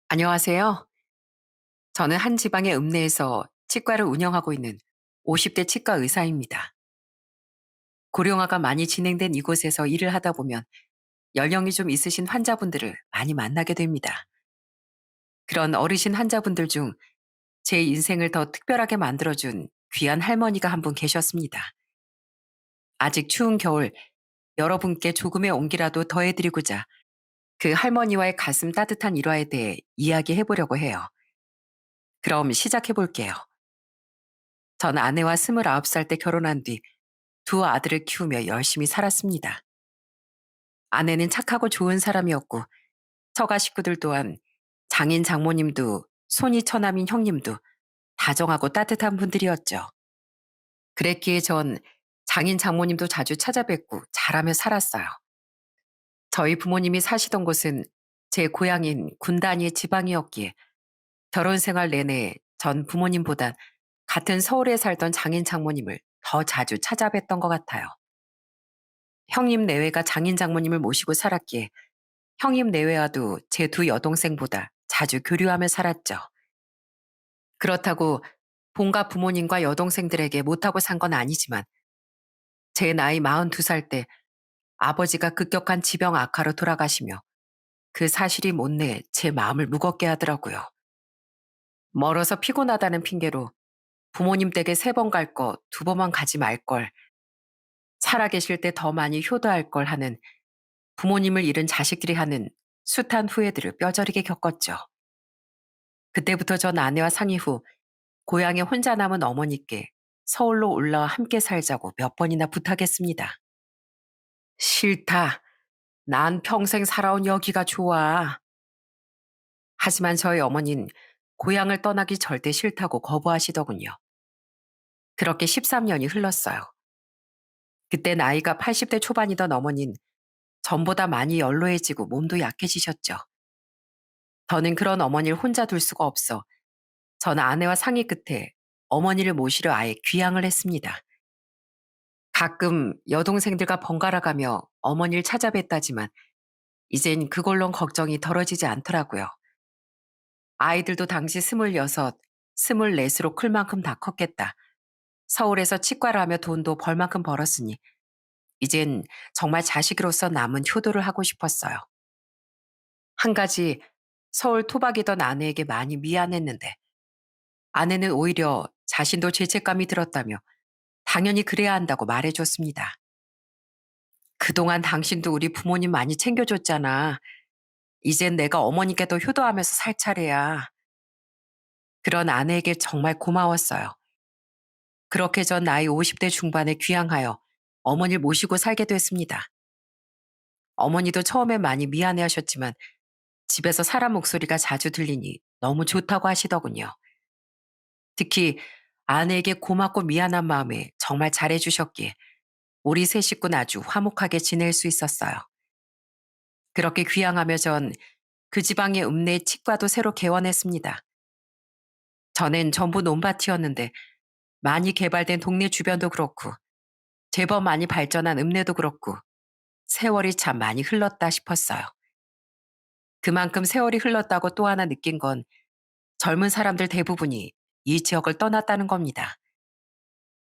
안녕하세요. 저는 한 지방의 읍내에서 치과를 운영하고 있는 50대 치과 의사입니다. 고령화가 많이 진행된 이곳에서 일을 하다 보면 연령이 좀 있으신 환자분들을 많이 만나게 됩니다. 그런 어르신 환자분들 중 제 인생을 더 특별하게 만들어준 귀한 할머니가 한 분 계셨습니다. 아직 추운 겨울 여러분께 조금의 온기라도 더해드리고자 그 할머니와의 가슴 따뜻한 일화에 대해 이야기해 보려고 해요. 그럼 시작해 볼게요. 전 아내와 29살 때 결혼한 뒤 두 아들을 키우며 열심히 살았습니다. 아내는 착하고 좋은 사람이었고 처가 식구들 또한 장인 장모님도 손이 처남인 형님도 다정하고 따뜻한 분들이었죠. 그랬기에 전 장인 장모님도 자주 찾아뵙고 잘하며 살았어요. 저희 부모님이 사시던 곳은 제 고향인 군 단위의 지방이었기에 결혼 생활 내내 전 부모님보단 같은 서울에 살던 장인 장모님을 더 자주 찾아뵀던 것 같아요. 형님 내외가 장인 장모님을 모시고 살았기에 형님 내외와도 제 두 여동생보다 자주 교류하며 살았죠. 그렇다고 본가 부모님과 여동생들에게 못하고 산 건 아니지만 제 나이 42살 때 아버지가 급격한 지병 악화로 돌아가시며 그 사실이 못내 제 마음을 무겁게 하더라고요. 멀어서 피곤하다는 핑계로 부모님 댁에 3번 갈 거 2번만 가지 말 걸, 살아계실 때 더 많이 효도할 걸 하는 부모님을 잃은 자식들이 하는 숱한 후회들을 뼈저리게 겪었죠. 그때부터 전 아내와 상의 후 고향에 혼자 남은 어머니께 서울로 올라와 함께 살자고 몇 번이나 부탁했습니다. 싫다. 난 평생 살아온 여기가 좋아. 하지만 저희 어머니는 고향을 떠나기 절대 싫다고 거부하시더군요. 그렇게 13년이 흘렀어요. 그때 나이가 80대 초반이던 어머니는 전보다 많이 연로해지고 몸도 약해지셨죠. 저는 그런 어머니를 혼자 둘 수가 없어 전 아내와 상의 끝에 어머니를 모시려 아예 귀향을 했습니다. 가끔 여동생들과 번갈아 가며 어머니를 찾아뵀다지만 이젠 그걸론 걱정이 덜어지지 않더라고요. 아이들도 당시 26, 24으로 클 만큼 다 컸겠다. 서울에서 치과를 하며 돈도 벌 만큼 벌었으니 이젠 정말 자식으로서 남은 효도를 하고 싶었어요. 한 가지 서울 토박이던 아내에게 많이 미안했는데 아내는 오히려 자신도 죄책감이 들었다며 당연히 그래야 한다고 말해줬습니다. 그동안 당신도 우리 부모님 많이 챙겨줬잖아. 이젠 내가 어머니께도 효도하면서 살 차례야. 그런 아내에게 정말 고마웠어요. 그렇게 전 나이 50대 중반에 귀향하여 어머니를 모시고 살게 됐습니다. 어머니도 처음엔 많이 미안해 하셨지만 집에서 사람 목소리가 자주 들리니 너무 좋다고 하시더군요. 특히 아내에게 고맙고 미안한 마음에 정말 잘해주셨기에 우리 세 식구는 아주 화목하게 지낼 수 있었어요. 그렇게 귀향하며 전 그 지방의 읍내 치과도 새로 개원했습니다. 전엔 전부 논밭이었는데 많이 개발된 동네 주변도 그렇고 제법 많이 발전한 읍내도 그렇고 세월이 참 많이 흘렀다 싶었어요. 그만큼 세월이 흘렀다고 또 하나 느낀 건 젊은 사람들 대부분이 이 지역을 떠났다는 겁니다.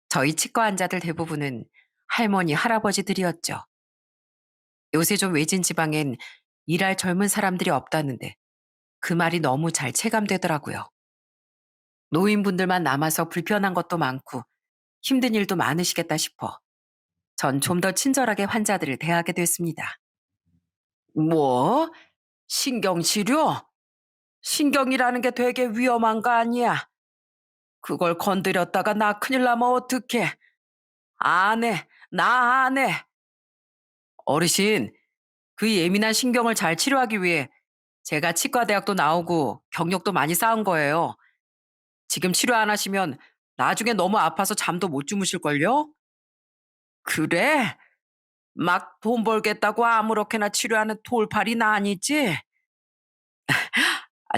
저희 치과 환자들 대부분은 할머니, 할아버지들이었죠. 요새 좀 외진 지방엔 일할 젊은 사람들이 없다는데 그 말이 너무 잘 체감되더라고요. 노인분들만 남아서 불편한 것도 많고 힘든 일도 많으시겠다 싶어 전 좀 더 친절하게 환자들을 대하게 됐습니다. 뭐? 신경치료? 신경이라는 게 되게 위험한 거 아니야? 그걸 건드렸다가 나 큰일 나면 어떡해? 안 해. 나 안 해. 어르신, 그 예민한 신경을 잘 치료하기 위해 제가 치과대학도 나오고 경력도 많이 쌓은 거예요. 지금 치료 안 하시면 나중에 너무 아파서 잠도 못 주무실걸요? 그래? 막 돈 벌겠다고 아무렇게나 치료하는 돌팔이 나 아니지?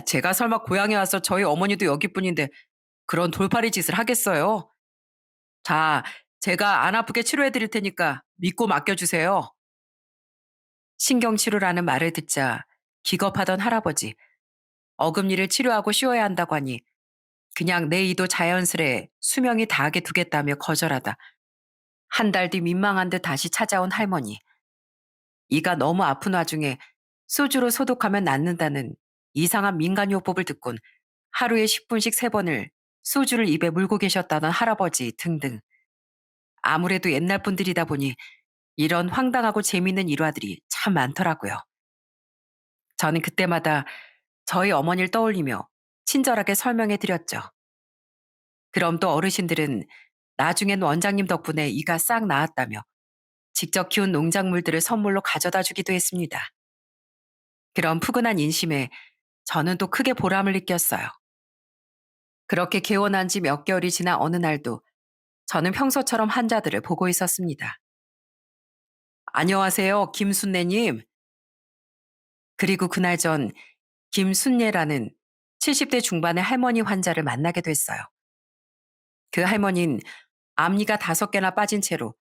제가 설마 고향에 와서 저희 어머니도 여기뿐인데 그런 돌팔이 짓을 하겠어요? 자, 제가 안 아프게 치료해 드릴 테니까 믿고 맡겨주세요. 신경치료라는 말을 듣자 기겁하던 할아버지, 어금니를 치료하고 쉬어야 한다고 하니 그냥 내 이도 자연스레 수명이 다하게 두겠다며 거절하다 한 달 뒤 민망한 듯 다시 찾아온 할머니. 이가 너무 아픈 와중에 소주로 소독하면 낫는다는 이상한 민간요법을 듣곤 하루에 10분씩 3번을 소주를 입에 물고 계셨다던 할아버지 등등. 아무래도 옛날 분들이다 보니 이런 황당하고 재미있는 일화들이 참 많더라고요. 저는 그때마다 저희 어머니를 떠올리며 친절하게 설명해 드렸죠. 그럼 또 어르신들은 나중엔 원장님 덕분에 이가 싹 나았다며 직접 키운 농작물들을 선물로 가져다 주기도 했습니다. 그런 푸근한 인심에 저는 또 크게 보람을 느꼈어요. 그렇게 개원한 지 몇 개월이 지난 어느 날도 저는 평소처럼 환자들을 보고 있었습니다. 안녕하세요, 김순례님. 그리고 그날 전 김순례라는 70대 중반의 할머니 환자를 만나게 됐어요. 그 할머니는 앞니가 5개나 빠진 채로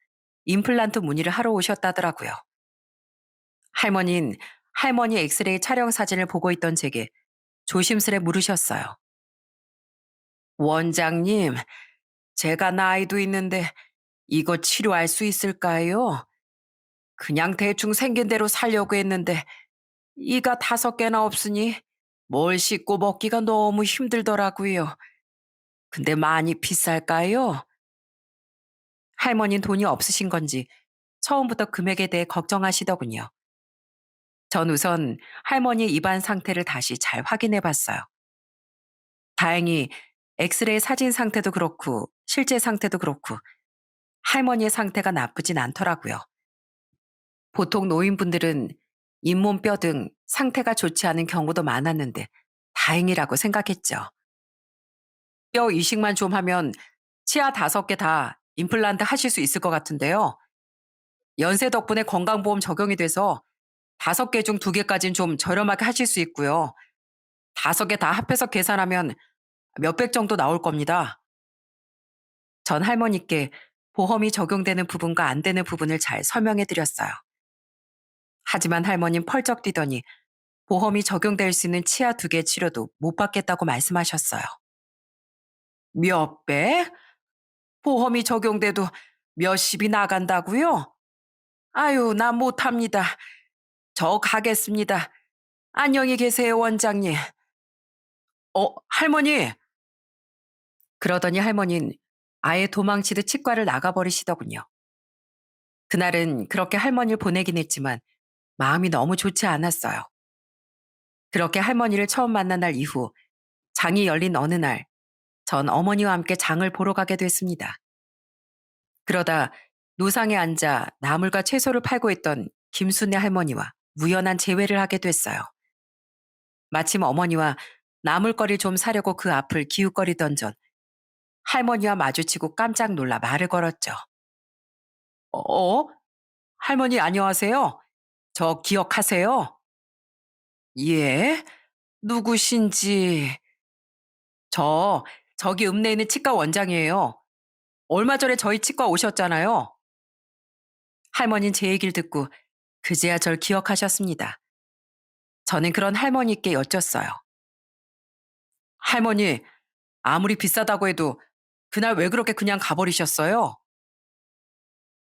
임플란트 문의를 하러 오셨다더라고요. 할머니는 할머니 엑스레이 촬영 사진을 보고 있던 제게 조심스레 물으셨어요. 원장님, 제가 나이도 있는데 이거 치료할 수 있을까요? 그냥 대충 생긴 대로 살려고 했는데 이가 5개나 없으니 뭘 씻고 먹기가 너무 힘들더라고요. 근데 많이 비쌀까요? 할머니는 돈이 없으신 건지 처음부터 금액에 대해 걱정하시더군요. 전 우선 할머니 입안 상태를 다시 잘 확인해 봤어요. 다행히 엑스레이 사진 상태도 그렇고 실제 상태도 그렇고 할머니의 상태가 나쁘진 않더라고요. 보통 노인분들은 잇몸뼈 등 상태가 좋지 않은 경우도 많았는데 다행이라고 생각했죠. 뼈 이식만 좀 하면 치아 5개 다 임플란트 하실 수 있을 것 같은데요. 연세 덕분에 건강보험 적용이 돼서 5개 중 2개까지는 좀 저렴하게 하실 수 있고요. 5개 다 합해서 계산하면 몇백 정도 나올 겁니다. 전 할머니께 보험이 적용되는 부분과 안 되는 부분을 잘 설명해 드렸어요. 하지만 할머니는 펄쩍 뛰더니 보험이 적용될 수 있는 치아 2개 치료도 못 받겠다고 말씀하셨어요. 몇 배? 보험이 적용돼도 몇십이 나간다고요? 아유, 나 못합니다. 저 가겠습니다. 안녕히 계세요, 원장님. 할머니! 그러더니 할머니는 아예 도망치듯 치과를 나가버리시더군요. 그날은 그렇게 할머니를 보내긴 했지만 마음이 너무 좋지 않았어요. 그렇게 할머니를 처음 만난 날 이후 장이 열린 어느 날, 전 어머니와 함께 장을 보러 가게 됐습니다. 그러다 노상에 앉아 나물과 채소를 팔고 있던 김순애 할머니와 우연한 재회를 하게 됐어요. 마침 어머니와 나물거리 좀 사려고 그 앞을 기웃거리던 전 할머니와 마주치고 깜짝 놀라 말을 걸었죠. 어? 할머니 안녕하세요. 저 기억하세요? 예? 누구신지. 저 저기 읍내에 있는 치과 원장이에요. 얼마 전에 저희 치과 오셨잖아요. 할머니는 제 얘기를 듣고 그제야 절 기억하셨습니다. 저는 그런 할머니께 여쭸어요. 할머니, 아무리 비싸다고 해도 그날 왜 그렇게 그냥 가버리셨어요?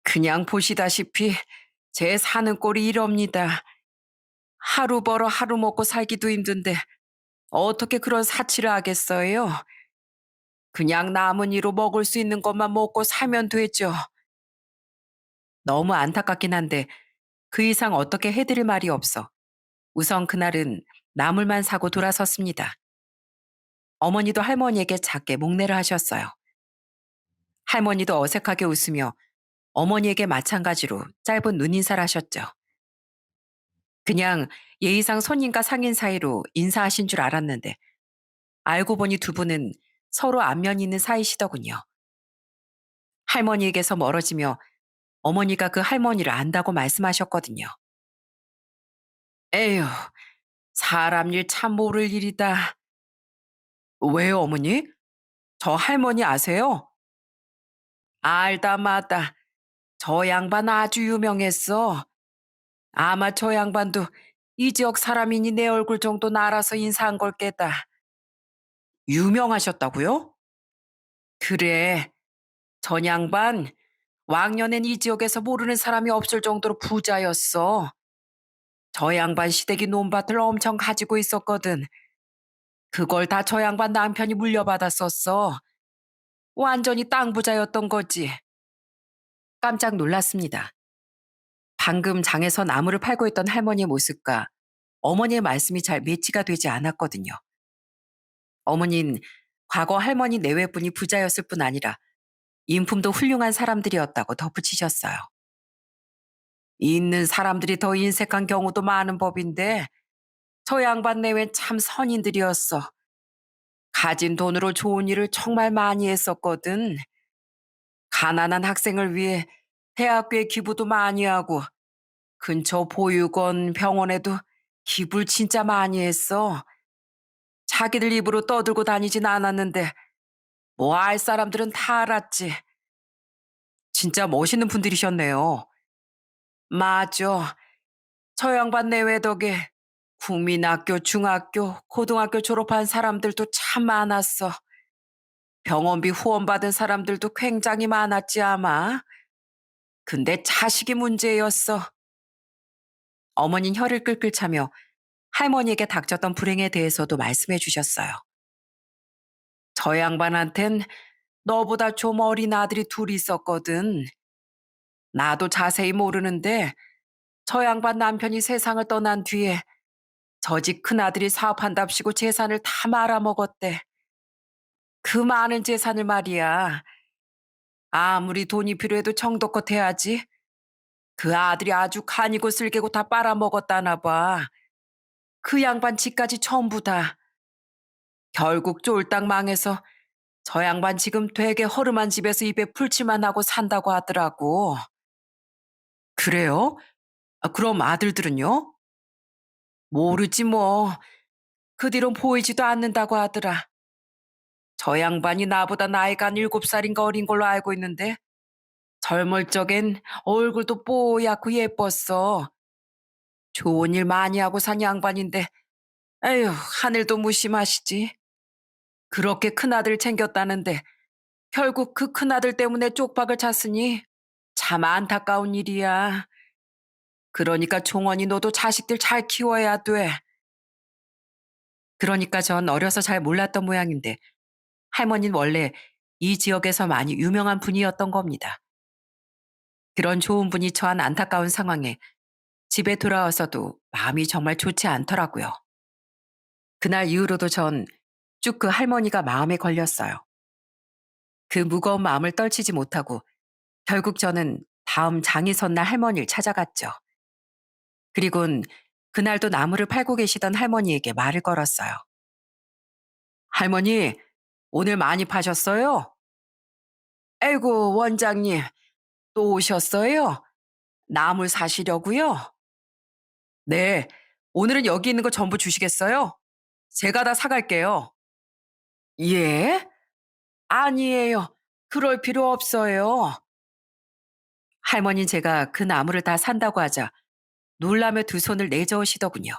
그냥 보시다시피 제 사는 꼴이 이럽니다. 하루 벌어 하루 먹고 살기도 힘든데 어떻게 그런 사치를 하겠어요? 그냥 남은 이로 먹을 수 있는 것만 먹고 살면 되죠. 너무 안타깝긴 한데 그 이상 어떻게 해드릴 말이 없어 우선 그날은 나물만 사고 돌아섰습니다. 어머니도 할머니에게 작게 목례를 하셨어요. 할머니도 어색하게 웃으며 어머니에게 마찬가지로 짧은 눈인사를 하셨죠. 그냥 예의상 손님과 상인 사이로 인사하신 줄 알았는데 알고 보니 두 분은 서로 안면이 있는 사이시더군요. 할머니에게서 멀어지며 어머니가 그 할머니를 안다고 말씀하셨거든요. 에휴, 사람 일 참 모를 일이다. 왜요, 어머니? 저 할머니 아세요? 알다 마다. 저 양반 아주 유명했어. 아마 저 양반도 이 지역 사람이니 내 얼굴 정도는 알아서 인사한 걸 깨다. 유명하셨다고요? 그래. 전 양반 왕년엔 이 지역에서 모르는 사람이 없을 정도로 부자였어. 저 양반 시댁이 논밭을 엄청 가지고 있었거든. 그걸 다 저 양반 남편이 물려받았었어. 완전히 땅 부자였던 거지. 깜짝 놀랐습니다. 방금 장에서 나무를 팔고 있던 할머니의 모습과 어머니의 말씀이 잘 매치가 되지 않았거든요. 어머니는 과거 할머니 내외분이 부자였을 뿐 아니라 인품도 훌륭한 사람들이었다고 덧붙이셨어요. 있는 사람들이 더 인색한 경우도 많은 법인데 저 양반 내외는 참 선인들이었어. 가진 돈으로 좋은 일을 정말 많이 했었거든. 가난한 학생을 위해 대학교에 기부도 많이 하고 근처 보육원, 병원에도 기부를 진짜 많이 했어. 자기들 입으로 떠들고 다니진 않았는데 뭐 알 사람들은 다 알았지. 진짜 멋있는 분들이셨네요. 맞아. 저 양반 내외 덕에 국민학교, 중학교, 고등학교 졸업한 사람들도 참 많았어. 병원비 후원받은 사람들도 굉장히 많았지 아마. 근데 자식이 문제였어. 어머니는 혀를 끌끌 차며 할머니에게 닥쳤던 불행에 대해서도 말씀해 주셨어요. 저 양반한텐 너보다 좀 어린 아들이 둘이 있었거든. 나도 자세히 모르는데 저 양반 남편이 세상을 떠난 뒤에 저 집 큰아들이 사업한답시고 재산을 다 말아먹었대. 그 많은 재산을 말이야. 아무리 돈이 필요해도 정도껏 해야지. 그 아들이 아주 간이고 쓸개고 다 빨아먹었다나 봐. 그 양반 집까지 전부 다. 결국 쫄딱 망해서 저 양반 지금 되게 허름한 집에서 입에 풀칠만 하고 산다고 하더라고. 그래요? 아, 그럼 아들들은요? 모르지 뭐. 그 뒤론 보이지도 않는다고 하더라. 저 양반이 나보다 나이가 한 7살인가 어린 걸로 알고 있는데 젊을 적엔 얼굴도 뽀얗고 예뻤어. 좋은 일 많이 하고 산 양반인데 에휴 하늘도 무심하시지. 그렇게 큰아들 챙겼다는데 결국 그 큰아들 때문에 쪽박을 찼으니 참 안타까운 일이야. 그러니까 종원이 너도 자식들 잘 키워야 돼. 그러니까 전 어려서 잘 몰랐던 모양인데 할머니는 원래 이 지역에서 많이 유명한 분이었던 겁니다. 그런 좋은 분이 처한 안타까운 상황에 집에 돌아와서도 마음이 정말 좋지 않더라고요. 그날 이후로도 전 쭉 그 할머니가 마음에 걸렸어요. 그 무거운 마음을 떨치지 못하고 결국 저는 다음 장이 섰날 할머니를 찾아갔죠. 그리곤 그날도 나무를 팔고 계시던 할머니에게 말을 걸었어요. 할머니, 오늘 많이 파셨어요? 아이고, 원장님, 또 오셨어요? 나물 사시려고요? 네, 오늘은 여기 있는 거 전부 주시겠어요? 제가 다 사갈게요. 예? 아니에요. 그럴 필요 없어요. 할머니는 제가 그 나무를 다 산다고 하자 놀라며 두 손을 내저으시더군요.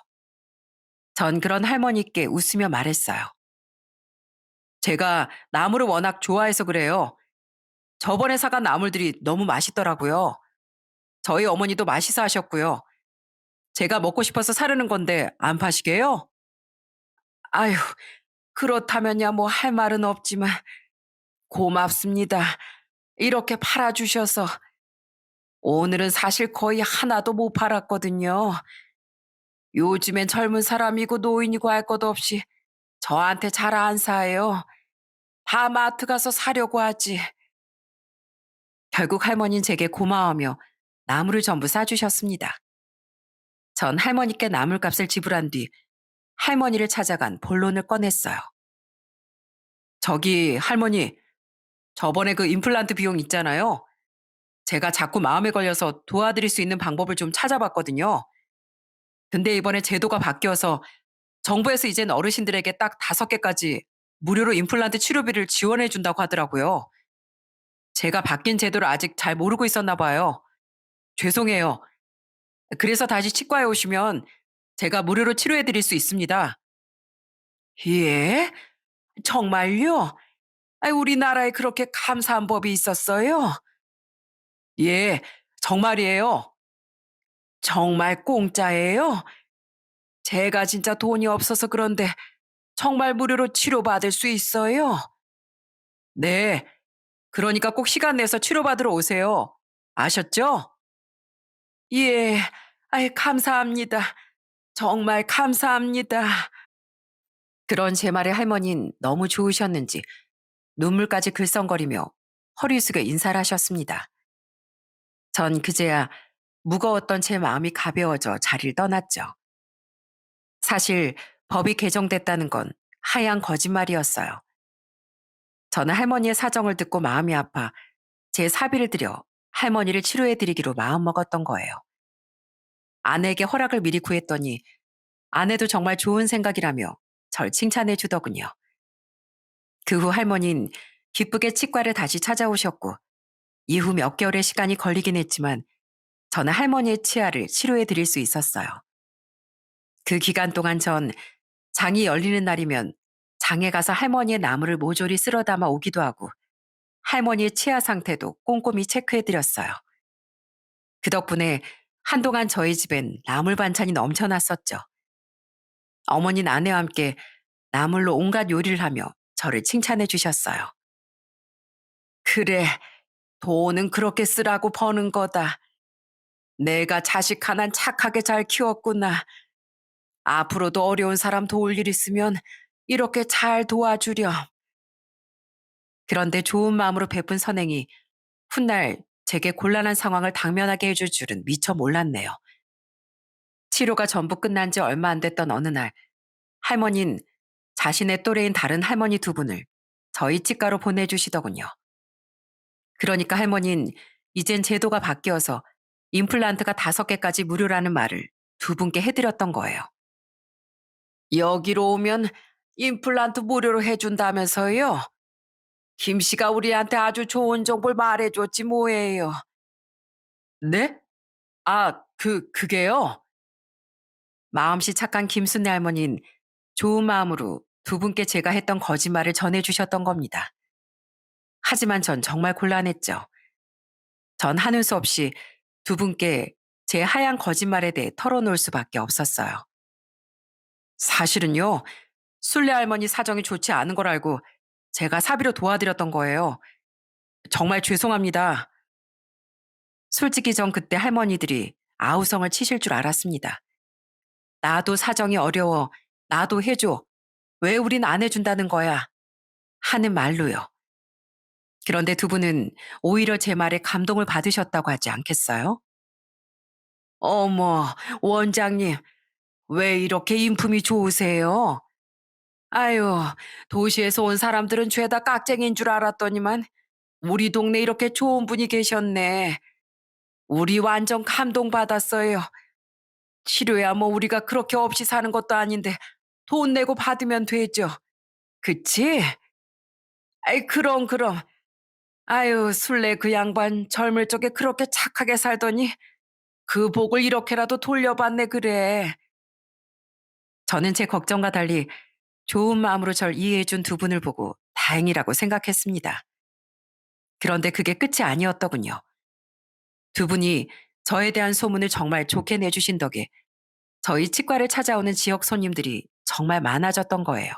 전 그런 할머니께 웃으며 말했어요. 제가 나무를 워낙 좋아해서 그래요. 저번에 사간 나물들이 너무 맛있더라고요. 저희 어머니도 맛있어 하셨고요. 제가 먹고 싶어서 사려는 건데 안 파시게요? 아휴, 그렇다면야 뭐 할 말은 없지만 고맙습니다. 이렇게 팔아주셔서 오늘은 사실 거의 하나도 못 팔았거든요. 요즘엔 젊은 사람이고 노인이고 할 것 없이 저한테 잘 안 사요. 다 마트 가서 사려고 하지. 결국 할머니는 제게 고마워하며 나무를 전부 싸주셨습니다. 전 할머니께 나물값을 지불한 뒤 할머니를 찾아간 본론을 꺼냈어요. 저기 할머니, 저번에 그 임플란트 비용 있잖아요. 제가 자꾸 마음에 걸려서 도와드릴 수 있는 방법을 좀 찾아봤거든요. 근데 이번에 제도가 바뀌어서 정부에서 이젠 어르신들에게 딱 5개까지 무료로 임플란트 치료비를 지원해 준다고 하더라고요. 제가 바뀐 제도를 아직 잘 모르고 있었나 봐요. 죄송해요. 그래서 다시 치과에 오시면 제가 무료로 치료해 드릴 수 있습니다. 예? 정말요? 우리나라에 그렇게 감사한 법이 있었어요? 예, 정말이에요. 정말 공짜예요? 제가 진짜 돈이 없어서 그런데 정말 무료로 치료받을 수 있어요? 네, 그러니까 꼭 시간 내서 치료받으러 오세요. 아셨죠? 예, 감사합니다. 정말 감사합니다. 그런 제 말에 할머니는 너무 좋으셨는지 눈물까지 글썽거리며 허리 숙여 인사를 하셨습니다. 전 그제야 무거웠던 제 마음이 가벼워져 자리를 떠났죠. 사실 법이 개정됐다는 건 하얀 거짓말이었어요. 저는 할머니의 사정을 듣고 마음이 아파 제 사비를 들여 할머니를 치료해 드리기로 마음먹었던 거예요. 아내에게 허락을 미리 구했더니 아내도 정말 좋은 생각이라며 절 칭찬해 주더군요. 그 후 할머니는 기쁘게 치과를 다시 찾아오셨고 이후 몇 개월의 시간이 걸리긴 했지만 저는 할머니의 치아를 치료해 드릴 수 있었어요. 그 기간 동안 전 장이 열리는 날이면 장에 가서 할머니의 나무를 모조리 쓸어 담아 오기도 하고 할머니의 치아 상태도 꼼꼼히 체크해 드렸어요. 그 덕분에 한동안 저희 집엔 나물 반찬이 넘쳐났었죠. 어머니는 아내와 함께 나물로 온갖 요리를 하며 저를 칭찬해 주셨어요. 그래, 돈은 그렇게 쓰라고 버는 거다. 내가 자식 하나 착하게 잘 키웠구나. 앞으로도 어려운 사람 도울 일 있으면 이렇게 잘 도와주렴. 그런데 좋은 마음으로 베푼 선행이 훗날 제게 곤란한 상황을 당면하게 해줄 줄은 미처 몰랐네요. 치료가 전부 끝난 지 얼마 안 됐던 어느 날, 할머니는 자신의 또래인 다른 할머니 두 분을 저희 치과로 보내주시더군요. 그러니까 할머니는 이젠 제도가 바뀌어서 임플란트가 5개까지 무료라는 말을 두 분께 해드렸던 거예요. 여기로 오면 임플란트 무료로 해준다면서요? 김 씨가 우리한테 아주 좋은 정보를 말해줬지 뭐예요. 네? 그게요? 마음씨 착한 김순애 할머니는 좋은 마음으로 두 분께 제가 했던 거짓말을 전해주셨던 겁니다. 하지만 전 정말 곤란했죠. 전 하는 수 없이 두 분께 제 하얀 거짓말에 대해 털어놓을 수밖에 없었어요. 사실은요, 순례 할머니 사정이 좋지 않은 걸 알고 제가 사비로 도와드렸던 거예요. 정말 죄송합니다. 솔직히 전 그때 할머니들이 아우성을 치실 줄 알았습니다. 나도 사정이 어려워. 나도 해줘. 왜 우린 안 해준다는 거야? 하는 말로요. 그런데 두 분은 오히려 제 말에 감동을 받으셨다고 하지 않겠어요? 어머, 원장님, 왜 이렇게 인품이 좋으세요? 아유, 도시에서 온 사람들은 죄다 깍쟁이인 줄 알았더니만 우리 동네 이렇게 좋은 분이 계셨네. 우리 완전 감동받았어요. 치료야 뭐 우리가 그렇게 없이 사는 것도 아닌데 돈 내고 받으면 되죠. 그치? 그럼. 아유, 술래 그 양반 젊을 적에 그렇게 착하게 살더니 그 복을 이렇게라도 돌려받네 그래. 저는 제 걱정과 달리 좋은 마음으로 절 이해해준 두 분을 보고 다행이라고 생각했습니다. 그런데 그게 끝이 아니었더군요. 두 분이 저에 대한 소문을 정말 좋게 내주신 덕에 저희 치과를 찾아오는 지역 손님들이 정말 많아졌던 거예요.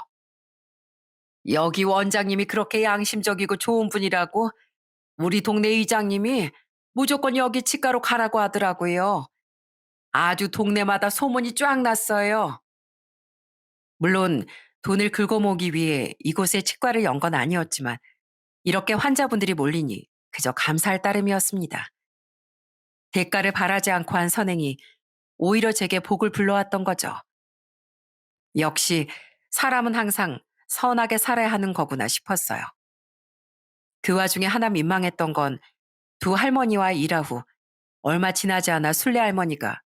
여기 원장님이 그렇게 양심적이고 좋은 분이라고 우리 동네 이장님이 무조건 여기 치과로 가라고 하더라고요. 아주 동네마다 소문이 쫙 났어요. 물론 돈을 긁어모으기 위해 이곳에 치과를 연 건 아니었지만 이렇게 환자분들이 몰리니 그저 감사할 따름이었습니다. 대가를 바라지 않고 한 선행이 오히려 제게 복을 불러왔던 거죠. 역시 사람은 항상 선하게 살아야 하는 거구나 싶었어요. 그 와중에 하나 민망했던 건 두 할머니와 일화 후 얼마 지나지 않아 순례 할머니가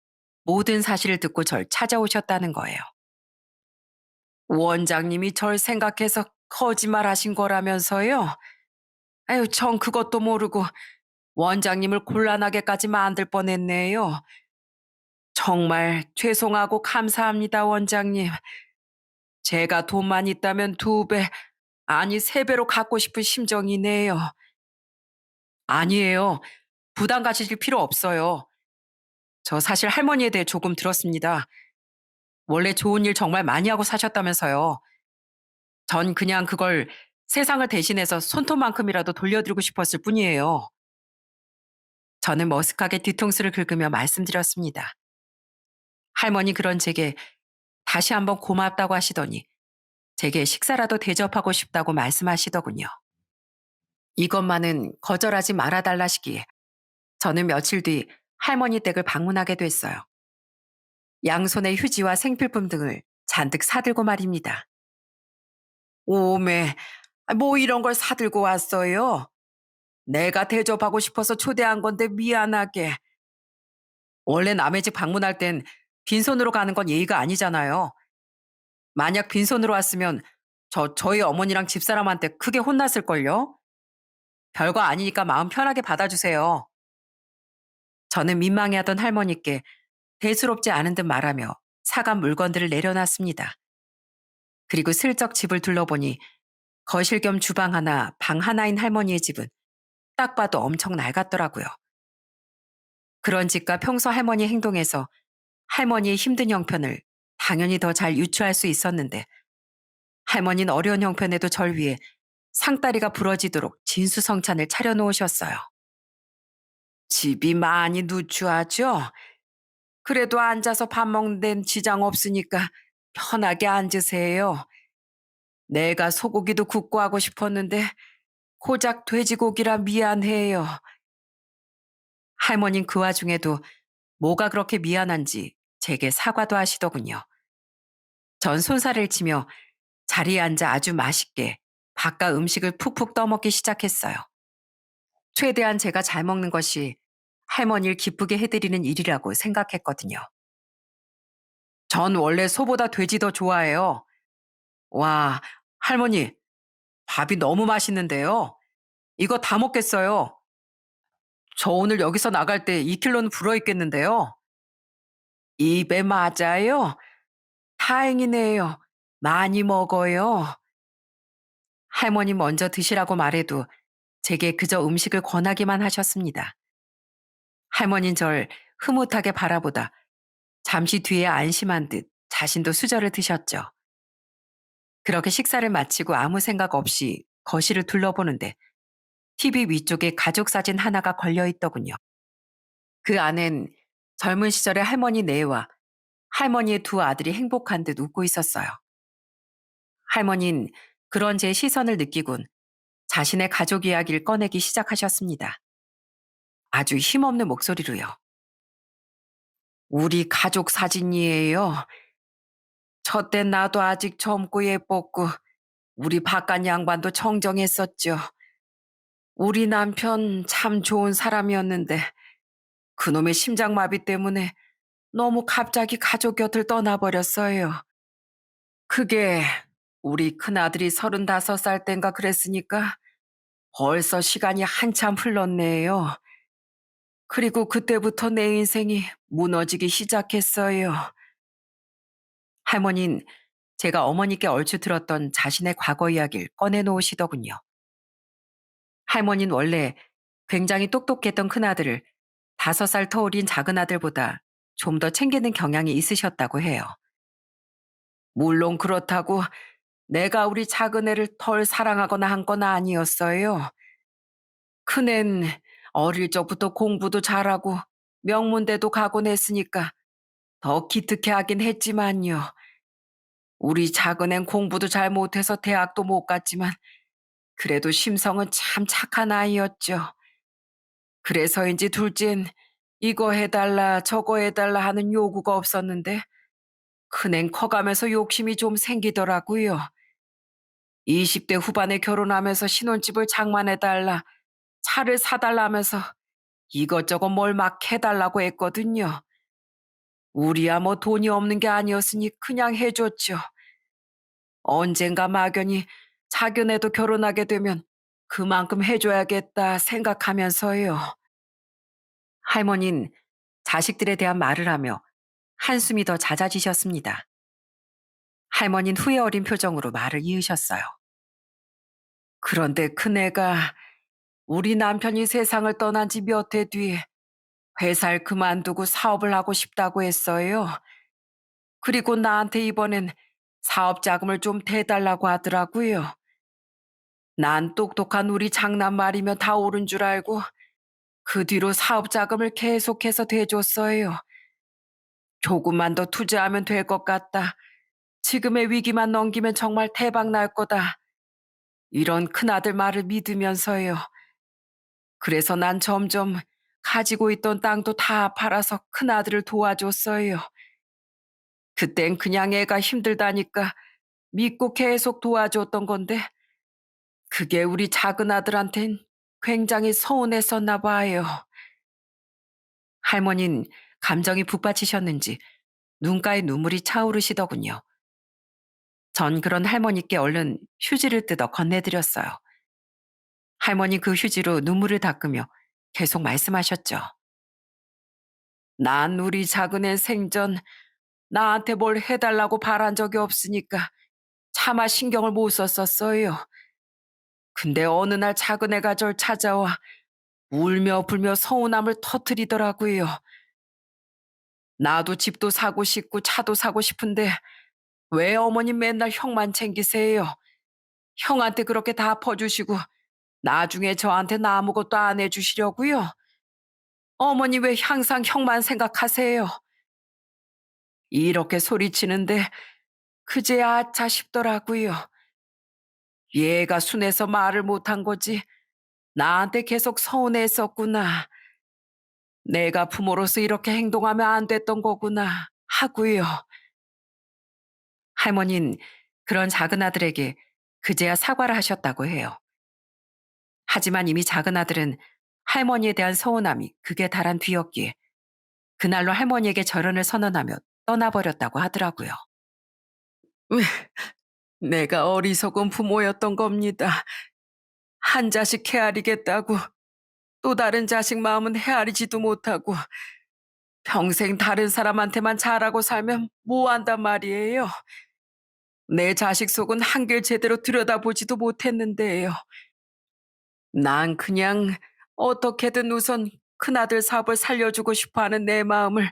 모든 사실을 듣고 절 찾아오셨다는 거예요. 원장님이 절 생각해서 거짓말 하신 거라면서요? 아유, 전 그것도 모르고 원장님을 곤란하게까지 만들 뻔했네요. 정말 죄송하고 감사합니다, 원장님. 제가 돈만 있다면 두 배, 아니 세 배로 갖고 싶은 심정이네요. 아니에요. 부담 가지실 필요 없어요. 저 사실 할머니에 대해 조금 들었습니다. 원래 좋은 일 정말 많이 하고 사셨다면서요. 전 그냥 그걸 세상을 대신해서 손톱만큼이라도 돌려드리고 싶었을 뿐이에요. 저는 머쓱하게 뒤통수를 긁으며 말씀드렸습니다. 할머니 그런 제게 다시 한번 고맙다고 하시더니 제게 식사라도 대접하고 싶다고 말씀하시더군요. 이것만은 거절하지 말아달라시기에 저는 며칠 뒤 할머니 댁을 방문하게 됐어요. 양손에 휴지와 생필품 등을 잔뜩 사들고 말입니다. 오메, 뭐 이런 걸 사들고 왔어요? 내가 대접하고 싶어서 초대한 건데 미안하게. 원래 남의 집 방문할 땐 빈손으로 가는 건 예의가 아니잖아요. 만약 빈손으로 왔으면 저희 어머니랑 집사람한테 크게 혼났을걸요? 별거 아니니까 마음 편하게 받아주세요. 저는 민망해하던 할머니께 대수롭지 않은 듯 말하며 사간 물건들을 내려놨습니다. 그리고 슬쩍 집을 둘러보니 거실 겸 주방 하나, 방 하나인 할머니의 집은 딱 봐도 엄청 낡았더라고요. 그런 집과 평소 할머니의 행동에서 할머니의 힘든 형편을 당연히 더 잘 유추할 수 있었는데 할머니는 어려운 형편에도 절 위해 상다리가 부러지도록 진수성찬을 차려놓으셨어요. 집이 많이 누추하죠? 그래도 앉아서 밥 먹는 데는 지장 없으니까 편하게 앉으세요. 내가 소고기도 굽고 하고 싶었는데 고작 돼지고기라 미안해요. 할머니는 그 와중에도 뭐가 그렇게 미안한지 제게 사과도 하시더군요. 전 손살을 치며 자리에 앉아 아주 맛있게 바깥 음식을 푹푹 떠먹기 시작했어요. 최대한 제가 잘 먹는 것이 할머니를 기쁘게 해드리는 일이라고 생각했거든요. 전 원래 소보다 돼지 더 좋아해요. 와, 할머니, 밥이 너무 맛있는데요. 이거 다 먹겠어요. 저 오늘 여기서 나갈 때 2kg는 불어있겠는데요. 입에 맞아요. 다행이네요. 많이 먹어요. 할머니 먼저 드시라고 말해도 제게 그저 음식을 권하기만 하셨습니다. 할머니는 절 흐뭇하게 바라보다 잠시 뒤에 안심한 듯 자신도 수저를 드셨죠. 그렇게 식사를 마치고 아무 생각 없이 거실을 둘러보는데 TV 위쪽에 가족 사진 하나가 걸려 있더군요. 그 안엔 젊은 시절의 할머니 네와 할머니의 두 아들이 행복한 듯 웃고 있었어요. 할머니는 그런 제 시선을 느끼곤 자신의 가족 이야기를 꺼내기 시작하셨습니다. 아주 힘없는 목소리로요. 우리 가족 사진이에요. 저 때 나도 아직 젊고 예뻤고 우리 바깥 양반도 정정했었죠. 우리 남편 참 좋은 사람이었는데 그놈의 심장마비 때문에 너무 갑자기 가족 곁을 떠나버렸어요. 그게 우리 큰아들이 35살 땐가 그랬으니까 벌써 시간이 한참 흘렀네요. 그리고 그때부터 내 인생이 무너지기 시작했어요. 할머니는 제가 어머니께 얼추 들었던 자신의 과거 이야기를 꺼내놓으시더군요. 할머니는 원래 굉장히 똑똑했던 큰아들을 5살 터울인 작은아들보다 좀 더 챙기는 경향이 있으셨다고 해요. 물론 그렇다고 내가 우리 작은애를 덜 사랑하거나 한 건 아니었어요. 큰애는 어릴 적부터 공부도 잘하고 명문대도 가곤 했으니까 더 기특해 하긴 했지만요. 우리 작은애는 공부도 잘 못해서 대학도 못 갔지만 그래도 심성은 참 착한 아이였죠. 그래서인지 둘째는 이거 해달라 저거 해달라 하는 요구가 없었는데 큰애는 커가면서 욕심이 좀 생기더라고요. 20대 후반에 결혼하면서 신혼집을 장만해달라, 차를 사달라 하면서 이것저것 뭘 막 해달라고 했거든요. 우리야 뭐 돈이 없는 게 아니었으니 그냥 해줬죠. 언젠가 막연히 자기네도 결혼하게 되면 그만큼 해줘야겠다 생각하면서요. 할머니는 자식들에 대한 말을 하며 한숨이 더 잦아지셨습니다. 할머니는 후회 어린 표정으로 말을 이으셨어요. 그런데 큰애가 우리 남편이 세상을 떠난 지 몇 해 뒤에 회사를 그만두고 사업을 하고 싶다고 했어요. 그리고 나한테 이번엔 사업 자금을 좀 대달라고 하더라고요. 난 똑똑한 우리 장남 말이면 다 옳은 줄 알고 그 뒤로 사업 자금을 계속해서 대줬어요. 조금만 더 투자하면 될 것 같다. 지금의 위기만 넘기면 정말 대박 날 거다. 이런 큰아들 말을 믿으면서요. 그래서 난 점점 가지고 있던 땅도 다 팔아서 큰아들을 도와줬어요. 그땐 그냥 애가 힘들다니까 믿고 계속 도와줬던 건데 그게 우리 작은 아들한텐 굉장히 서운했었나 봐요. 할머니는 감정이 북받치셨는지 눈가에 눈물이 차오르시더군요. 전 그런 할머니께 얼른 휴지를 뜯어 건네드렸어요. 할머니 그 휴지로 눈물을 닦으며 계속 말씀하셨죠. 난 우리 작은애 생전 나한테 뭘 해달라고 바란 적이 없으니까 차마 신경을 못 썼었어요. 근데 어느 날 작은애가 절 찾아와 울며 불며 서운함을 터뜨리더라고요. 나도 집도 사고 싶고 차도 사고 싶은데 왜 어머님 맨날 형만 챙기세요? 형한테 그렇게 다 퍼주시고 나중에 저한테는 아무것도 안 해주시려고요? 어머니 왜 항상 형만 생각하세요? 이렇게 소리치는데 그제야 아차 싶더라고요. 얘가 순해서 말을 못한 거지 나한테 계속 서운했었구나. 내가 부모로서 이렇게 행동하면 안 됐던 거구나 하고요. 할머니는 그런 작은 아들에게 그제야 사과를 하셨다고 해요. 하지만 이미 작은 아들은 할머니에 대한 서운함이 극에 달한 뒤였기에 그날로 할머니에게 절연을 선언하며 떠나버렸다고 하더라고요. 내가 어리석은 부모였던 겁니다. 한 자식 헤아리겠다고 또 다른 자식 마음은 헤아리지도 못하고 평생 다른 사람한테만 잘하고 살면 뭐 한단 말이에요. 내 자식 속은 한결 제대로 들여다보지도 못했는데요. 난 그냥 어떻게든 우선 큰아들 사업을 살려주고 싶어 하는 내 마음을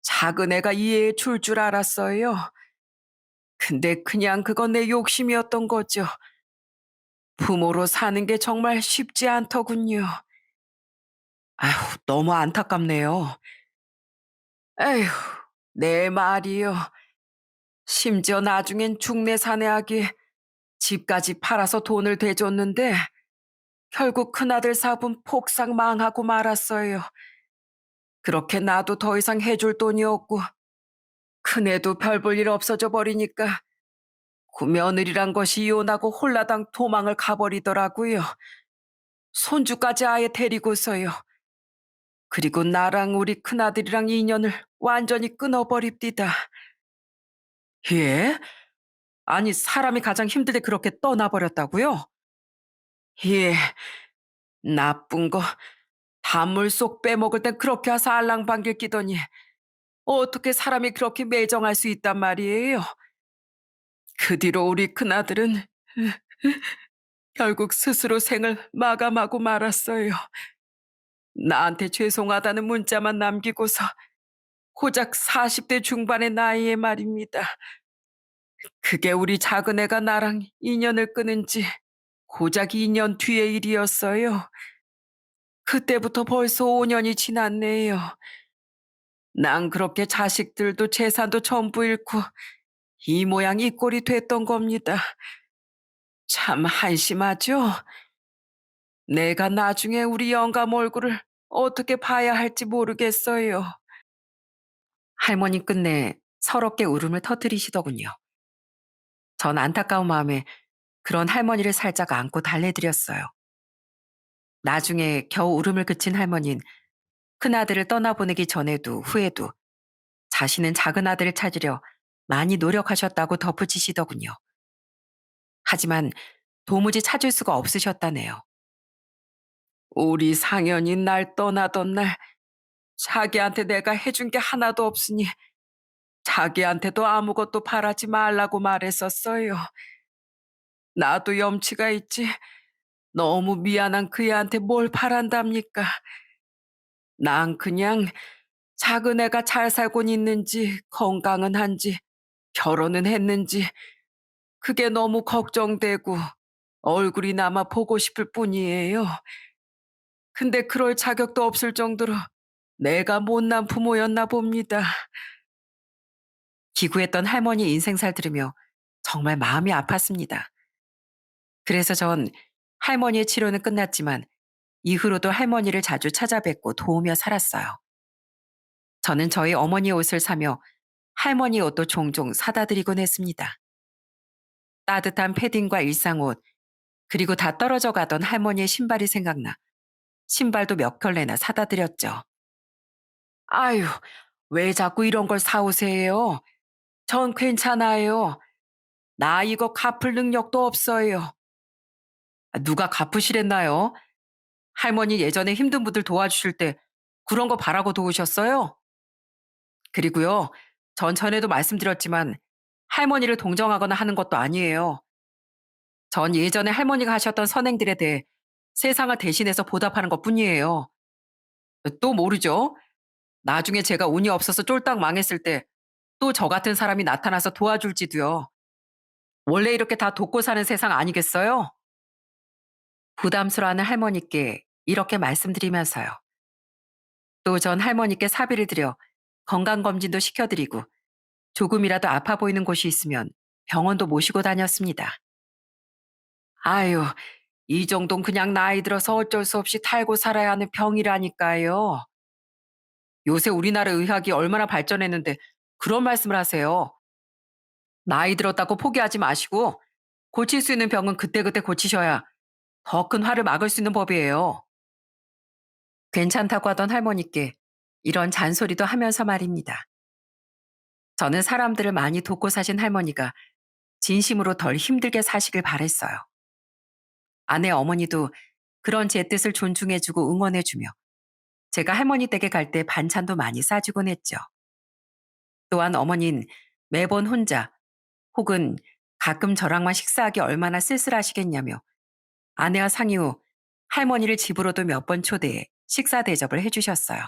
작은 애가 이해해 줄 줄 알았어요. 근데 그냥 그건 내 욕심이었던 거죠. 부모로 사는 게 정말 쉽지 않더군요. 아휴, 너무 안타깝네요. 에휴, 내 말이요. 심지어 나중엔 중내사내하게 집까지 팔아서 돈을 대줬는데 결국 큰아들 사업은 폭삭 망하고 말았어요. 그렇게 나도 더 이상 해줄 돈이 없고 큰애도 별 볼 일 없어져 버리니까 그 며느리란 것이 이혼하고 홀라당 도망을 가버리더라고요. 손주까지 아예 데리고서요. 그리고 나랑 우리 큰아들이랑 인연을 완전히 끊어버립디다. 예? 아니 사람이 가장 힘들 때 그렇게 떠나버렸다고요? 예, 나쁜 거 단물 쏙 빼먹을 땐 그렇게 해서 알랑방길 끼더니 어떻게 사람이 그렇게 매정할 수 있단 말이에요. 그 뒤로 우리 큰아들은 결국 스스로 생을 마감하고 말았어요. 나한테 죄송하다는 문자만 남기고서 고작 40대 중반의 나이에 말입니다. 그게 우리 작은애가 나랑 인연을 끊은 지 고작 2년 뒤의 일이었어요. 그때부터 벌써 5년이 지났네요. 난 그렇게 자식들도 재산도 전부 잃고 이 모양 이 꼴이 됐던 겁니다. 참 한심하죠? 내가 나중에 우리 영감 얼굴을 어떻게 봐야 할지 모르겠어요. 할머니 끝내 서럽게 울음을 터뜨리시더군요. 전 안타까운 마음에 그런 할머니를 살짝 안고 달래드렸어요. 나중에 겨우 울음을 그친 할머니는 큰아들을 떠나보내기 전에도 후에도 자신은 작은 아들을 찾으려 많이 노력하셨다고 덧붙이시더군요. 하지만 도무지 찾을 수가 없으셨다네요. 우리 상현이 날 떠나던 날 자기한테 내가 해준 게 하나도 없으니 자기한테도 아무것도 바라지 말라고 말했었어요. 나도 염치가 있지. 너무 미안한 그 애한테 뭘 바란답니까? 난 그냥 작은 애가 잘 살곤 있는지, 건강은 한지, 결혼은 했는지, 그게 너무 걱정되고 얼굴이나마 보고 싶을 뿐이에요. 근데 그럴 자격도 없을 정도로 내가 못난 부모였나 봅니다. 기구했던 할머니 인생살 들으며 정말 마음이 아팠습니다. 그래서 전 할머니의 치료는 끝났지만 이후로도 할머니를 자주 찾아뵙고 도우며 살았어요. 저는 저희 어머니의 옷을 사며 할머니 옷도 종종 사다 드리곤 했습니다. 따뜻한 패딩과 일상옷, 그리고 다 떨어져 가던 할머니의 신발이 생각나 신발도 몇 켤레나 사다 드렸죠. 아유, 왜 자꾸 이런 걸 사오세요? 전 괜찮아요. 나 이거 갚을 능력도 없어요. 누가 갚으시랬나요? 할머니 예전에 힘든 분들 도와주실 때 그런 거 바라고 도우셨어요? 그리고요, 전 전에도 말씀드렸지만 할머니를 동정하거나 하는 것도 아니에요. 전 예전에 할머니가 하셨던 선행들에 대해 세상을 대신해서 보답하는 것 뿐이에요. 또 모르죠? 나중에 제가 운이 없어서 쫄딱 망했을 때 또 저 같은 사람이 나타나서 도와줄지도요. 원래 이렇게 다 돕고 사는 세상 아니겠어요? 부담스러워하는 할머니께 이렇게 말씀드리면서요. 또 전 할머니께 사비를 드려 건강검진도 시켜드리고 조금이라도 아파 보이는 곳이 있으면 병원도 모시고 다녔습니다. 아유, 이 정도는 그냥 나이 들어서 어쩔 수 없이 탈고 살아야 하는 병이라니까요. 요새 우리나라 의학이 얼마나 발전했는데 그런 말씀을 하세요. 나이 들었다고 포기하지 마시고 고칠 수 있는 병은 그때그때 고치셔야 더 큰 화를 막을 수 있는 법이에요. 괜찮다고 하던 할머니께 이런 잔소리도 하면서 말입니다. 저는 사람들을 많이 돕고 사신 할머니가 진심으로 덜 힘들게 사시길 바랬어요. 아내 어머니도 그런 제 뜻을 존중해주고 응원해주며 제가 할머니 댁에 갈 때 반찬도 많이 싸주곤 했죠. 또한 어머닌 매번 혼자 혹은 가끔 저랑만 식사하기 얼마나 쓸쓸하시겠냐며 아내와 상의 후 할머니를 집으로도 몇 번 초대해 식사 대접을 해주셨어요.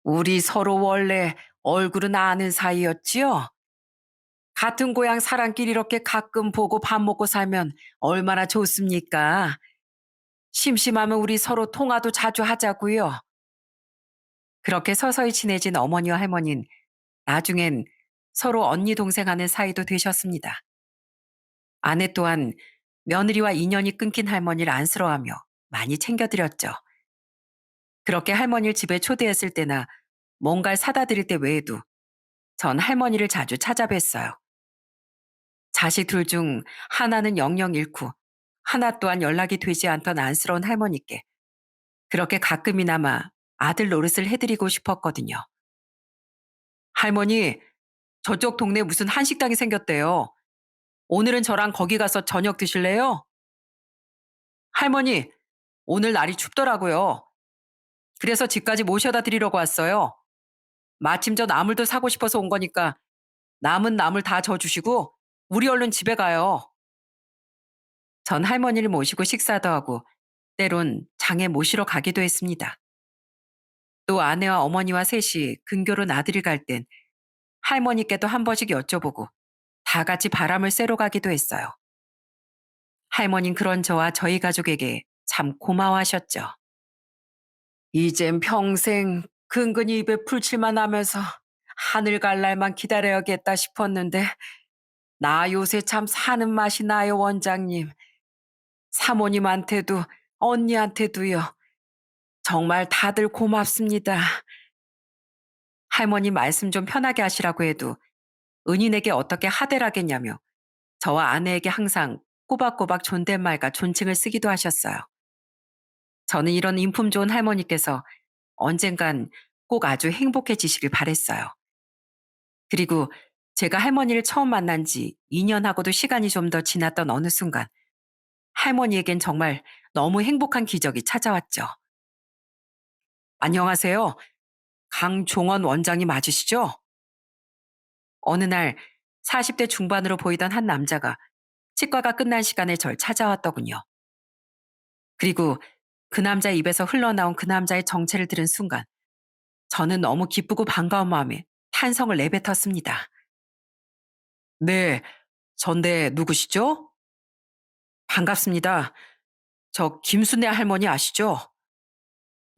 우리 서로 원래 얼굴은 아는 사이였지요? 같은 고향 사람끼리 이렇게 가끔 보고 밥 먹고 살면 얼마나 좋습니까? 심심하면 우리 서로 통화도 자주 하자고요. 그렇게 서서히 친해진 어머니와 할머니는 나중엔 서로 언니 동생 하는 사이도 되셨습니다. 아내 또한 며느리와 인연이 끊긴 할머니를 안쓰러워하며 많이 챙겨드렸죠. 그렇게 할머니를 집에 초대했을 때나 뭔가를 사다 드릴 때 외에도 전 할머니를 자주 찾아뵀어요. 자식 둘 중 하나는 영영 잃고 하나 또한 연락이 되지 않던 안쓰러운 할머니께 그렇게 가끔이나마 아들 노릇을 해드리고 싶었거든요. 할머니, 저쪽 동네에 무슨 한식당이 생겼대요. 오늘은 저랑 거기 가서 저녁 드실래요? 할머니, 오늘 날이 춥더라고요. 그래서 집까지 모셔다 드리려고 왔어요. 마침 저 나물도 사고 싶어서 온 거니까 남은 나물 다 져주시고 우리 얼른 집에 가요. 전 할머니를 모시고 식사도 하고 때론 장에 모시러 가기도 했습니다. 또 아내와 어머니와 셋이 근교로 나들이 갈 땐 할머니께도 한 번씩 여쭤보고 다 같이 바람을 쐬러 가기도 했어요. 할머니는 그런 저와 저희 가족에게 참 고마워하셨죠. 이젠 평생 근근히 입에 풀칠만 하면서 하늘 갈 날만 기다려야겠다 싶었는데 나 요새 참 사는 맛이 나요, 원장님. 사모님한테도 언니한테도요. 정말 다들 고맙습니다. 할머니 말씀 좀 편하게 하시라고 해도 은인에게 어떻게 하대라겠냐며 저와 아내에게 항상 꼬박꼬박 존댓말과 존칭을 쓰기도 하셨어요. 저는 이런 인품 좋은 할머니께서 언젠간 꼭 아주 행복해지시길 바랬어요. 그리고 제가 할머니를 처음 만난 지 2년하고도 시간이 좀 더 지났던 어느 순간 할머니에겐 정말 너무 행복한 기적이 찾아왔죠. 안녕하세요. 강종원 원장님 맞으시죠? 어느 날 40대 중반으로 보이던 한 남자가 치과가 끝난 시간에 절 찾아왔더군요. 그리고 그 남자 입에서 흘러나온 그 남자의 정체를 들은 순간 저는 너무 기쁘고 반가운 마음에 탄성을 내뱉었습니다. 네, 전데 누구시죠? 반갑습니다. 저 김순애 할머니 아시죠?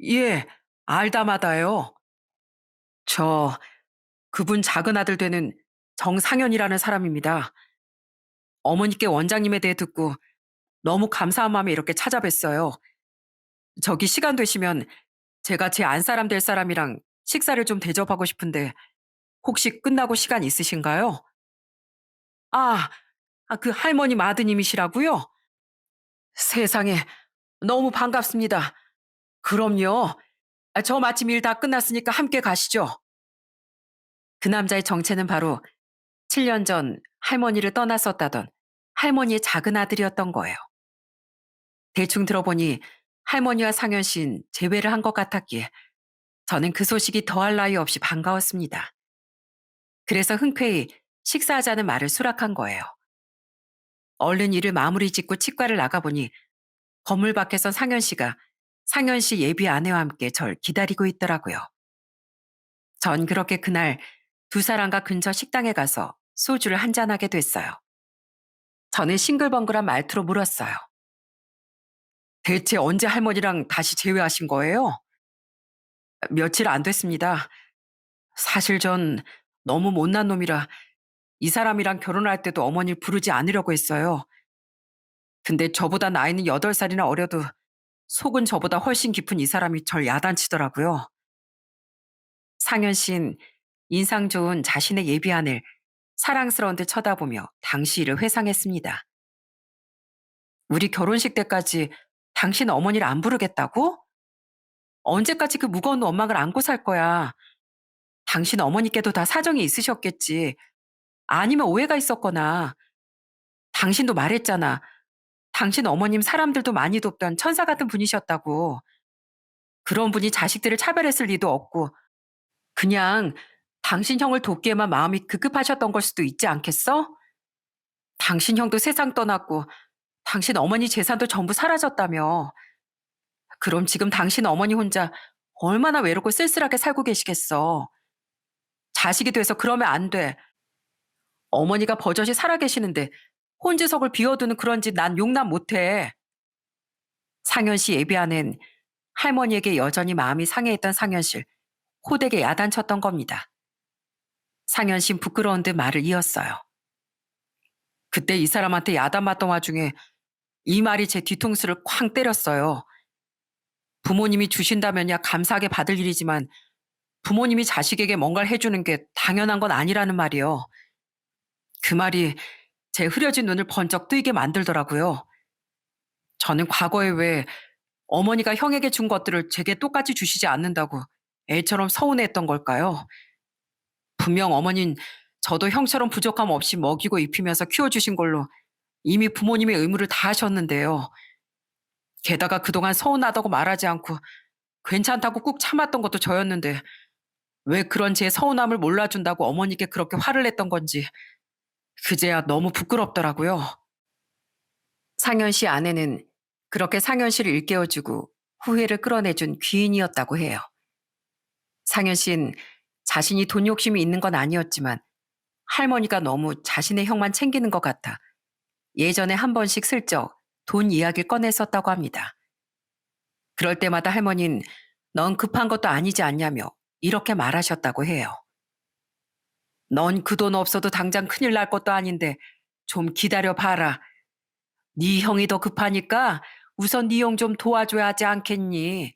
예, 알다마다요. 저 그분 작은 아들 되는 정상현이라는 사람입니다. 어머니께 원장님에 대해 듣고 너무 감사한 마음에 이렇게 찾아뵀어요. 저기 시간 되시면 제가 제 안사람 될 사람이랑 식사를 좀 대접하고 싶은데 혹시 끝나고 시간 있으신가요? 아, 그 할머님 아드님이시라고요? 세상에 너무 반갑습니다. 그럼요. 저 마침 일 다 끝났으니까 함께 가시죠. 그 남자의 정체는 바로 7년 전 할머니를 떠났었다던 할머니의 작은 아들이었던 거예요. 대충 들어보니 할머니와 상현 씨는 재회를 한 것 같았기에 저는 그 소식이 더할 나위 없이 반가웠습니다. 그래서 흔쾌히 식사하자는 말을 수락한 거예요. 얼른 일을 마무리 짓고 치과를 나가보니 건물 밖에서 상현 씨가 상현 씨 예비 아내와 함께 절 기다리고 있더라고요. 전 그렇게 그날 두 사람과 근처 식당에 가서 소주를 한잔하게 됐어요. 저는 싱글벙글한 말투로 물었어요. 대체 언제 할머니랑 다시 재회하신 거예요? 며칠 안 됐습니다. 사실 전 너무 못난 놈이라 이 사람이랑 결혼할 때도 어머니를 부르지 않으려고 했어요. 근데 저보다 나이는 8살이나 어려도 속은 저보다 훨씬 깊은 이 사람이 절 야단치더라고요. 상현 씨는 인상 좋은 자신의 예비 아내를 사랑스러운 듯 쳐다보며 당시 일을 회상했습니다. 우리 결혼식 때까지 당신 어머니를 안 부르겠다고? 언제까지 그 무거운 원망을 안고 살 거야? 당신 어머니께도 다 사정이 있으셨겠지. 아니면 오해가 있었거나. 당신도 말했잖아. 당신 어머님 사람들도 많이 돕던 천사 같은 분이셨다고. 그런 분이 자식들을 차별했을 리도 없고 그냥 당신 형을 돕기에만 마음이 급급하셨던 걸 수도 있지 않겠어? 당신 형도 세상 떠났고 당신 어머니 재산도 전부 사라졌다며. 그럼 지금 당신 어머니 혼자 얼마나 외롭고 쓸쓸하게 살고 계시겠어. 자식이 돼서 그러면 안 돼. 어머니가 버젓이 살아계시는데 혼주석을 비워두는 그런 짓 난 용납 못해. 상현 씨 예비 아낸 할머니에게 여전히 마음이 상해했던 상현 씨를 호되게 야단쳤던 겁니다. 상현 씨는 부끄러운 듯 말을 이었어요. 그때 이 사람한테 야단맞던 와중에 이 말이 제 뒤통수를 쾅 때렸어요. 부모님이 주신다면야 감사하게 받을 일이지만 부모님이 자식에게 뭔가를 해주는 게 당연한 건 아니라는 말이요. 그 말이 제 흐려진 눈을 번쩍 뜨이게 만들더라고요. 저는 과거에 왜 어머니가 형에게 준 것들을 제게 똑같이 주시지 않는다고 애처럼 서운해했던 걸까요? 분명 어머닌 저도 형처럼 부족함 없이 먹이고 입히면서 키워주신 걸로 이미 부모님의 의무를 다 하셨는데요. 게다가 그동안 서운하다고 말하지 않고 괜찮다고 꾹 참았던 것도 저였는데 왜 그런 제 서운함을 몰라준다고 어머니께 그렇게 화를 냈던 건지 그제야 너무 부끄럽더라고요. 상현 씨 아내는 그렇게 상현 씨를 일깨워주고 후회를 끌어내준 귀인이었다고 해요. 상현 씨는 자신이 돈 욕심이 있는 건 아니었지만 할머니가 너무 자신의 형만 챙기는 것 같아 예전에 한 번씩 슬쩍 돈 이야기를 꺼냈었다고 합니다. 그럴 때마다 할머니는 넌 급한 것도 아니지 않냐며 이렇게 말하셨다고 해요. 넌 그 돈 없어도 당장 큰일 날 것도 아닌데 좀 기다려 봐라. 네 형이 더 급하니까 우선 네 형 좀 도와줘야 하지 않겠니?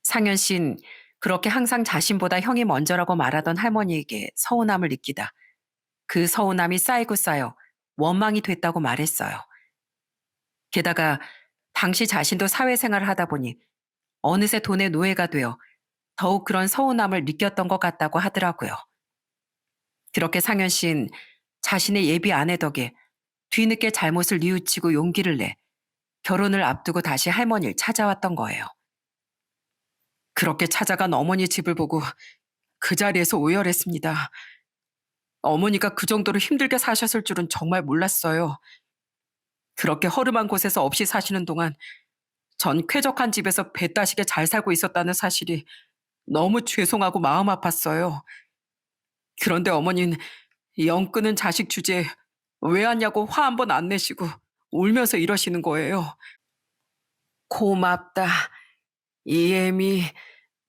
상현 씨는 그렇게 항상 자신보다 형이 먼저라고 말하던 할머니에게 서운함을 느끼다 그 서운함이 쌓이고 쌓여 원망이 됐다고 말했어요. 게다가 당시 자신도 사회생활을 하다 보니 어느새 돈의 노예가 되어 더욱 그런 서운함을 느꼈던 것 같다고 하더라고요. 그렇게 상현 씨는 자신의 예비 아내 덕에 뒤늦게 잘못을 뉘우치고 용기를 내 결혼을 앞두고 다시 할머니를 찾아왔던 거예요. 그렇게 찾아간 어머니 집을 보고 그 자리에서 오열했습니다. 어머니가 그 정도로 힘들게 사셨을 줄은 정말 몰랐어요. 그렇게 허름한 곳에서 없이 사시는 동안 전 쾌적한 집에서 배 따시게 잘 살고 있었다는 사실이 너무 죄송하고 마음 아팠어요. 그런데 어머니는 영 끄는 자식 주제에 왜 왔냐고 화 한 번 안 내시고 울면서 이러시는 거예요. 고맙다. 이애미,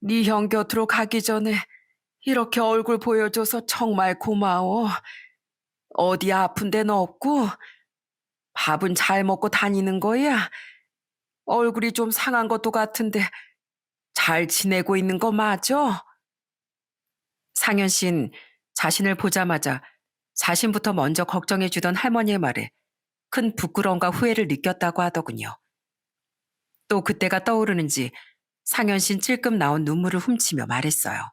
네 형 곁으로 가기 전에 이렇게 얼굴 보여줘서 정말 고마워. 어디 아픈 데는 없고 밥은 잘 먹고 다니는 거야? 얼굴이 좀 상한 것도 같은데 잘 지내고 있는 거 맞아? 상현 씨는 자신을 보자마자 자신부터 먼저 걱정해주던 할머니의 말에 큰 부끄러움과 후회를 느꼈다고 하더군요. 또 그때가 떠오르는지 상현 씨는 찔끔 나온 눈물을 훔치며 말했어요.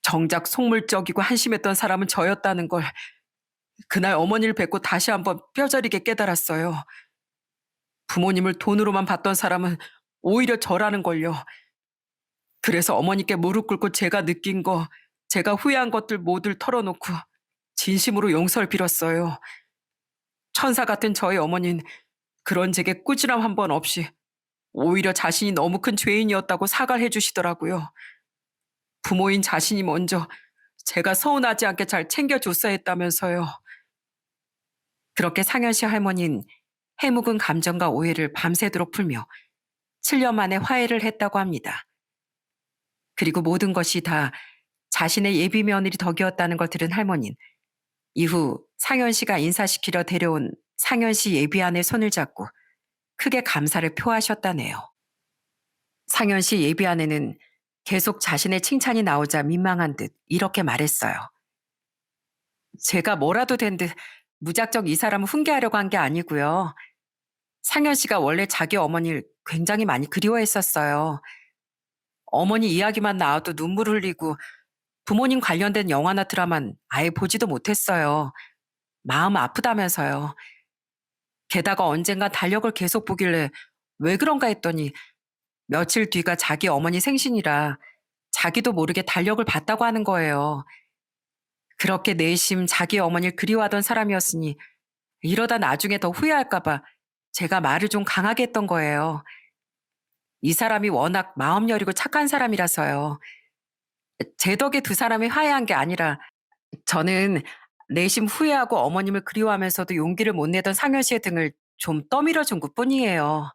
정작 속물적이고 한심했던 사람은 저였다는 걸 그날 어머니를 뵙고 다시 한번 뼈저리게 깨달았어요. 부모님을 돈으로만 봤던 사람은 오히려 저라는 걸요. 그래서 어머니께 무릎 꿇고 제가 느낀 거, 제가 후회한 것들 모두를 털어놓고 진심으로 용서를 빌었어요. 천사 같은 저희 어머니는 그런 제게 꾸지람 한 번 없이 오히려 자신이 너무 큰 죄인이었다고 사과를 해주시더라고요. 부모인 자신이 먼저 제가 서운하지 않게 잘 챙겨줬어야 했다면서요. 그렇게 상현 씨 할머니는 해묵은 감정과 오해를 밤새도록 풀며 7년 만에 화해를 했다고 합니다. 그리고 모든 것이 다 자신의 예비 며느리 덕이었다는 걸 들은 할머니는 이후 상현 씨가 인사시키려 데려온 상현 씨 예비 아내 손을 잡고 크게 감사를 표하셨다네요. 상현 씨 예비 아내는 계속 자신의 칭찬이 나오자 민망한 듯 이렇게 말했어요. 제가 뭐라도 된 듯 무작정 이 사람을 훈계하려고 한 게 아니고요. 상현 씨가 원래 자기 어머니를 굉장히 많이 그리워했었어요. 어머니 이야기만 나와도 눈물 흘리고 부모님 관련된 영화나 드라마는 아예 보지도 못했어요. 마음 아프다면서요. 게다가 언젠가 달력을 계속 보길래 왜 그런가 했더니 며칠 뒤가 자기 어머니 생신이라 자기도 모르게 달력을 봤다고 하는 거예요. 그렇게 내심 자기 어머니를 그리워하던 사람이었으니 이러다 나중에 더 후회할까봐 제가 말을 좀 강하게 했던 거예요. 이 사람이 워낙 마음 여리고 착한 사람이라서요. 제 덕에 두 사람이 화해한 게 아니라 저는 내심 후회하고 어머님을 그리워하면서도 용기를 못 내던 상현 씨의 등을 좀 떠밀어 준 것뿐이에요.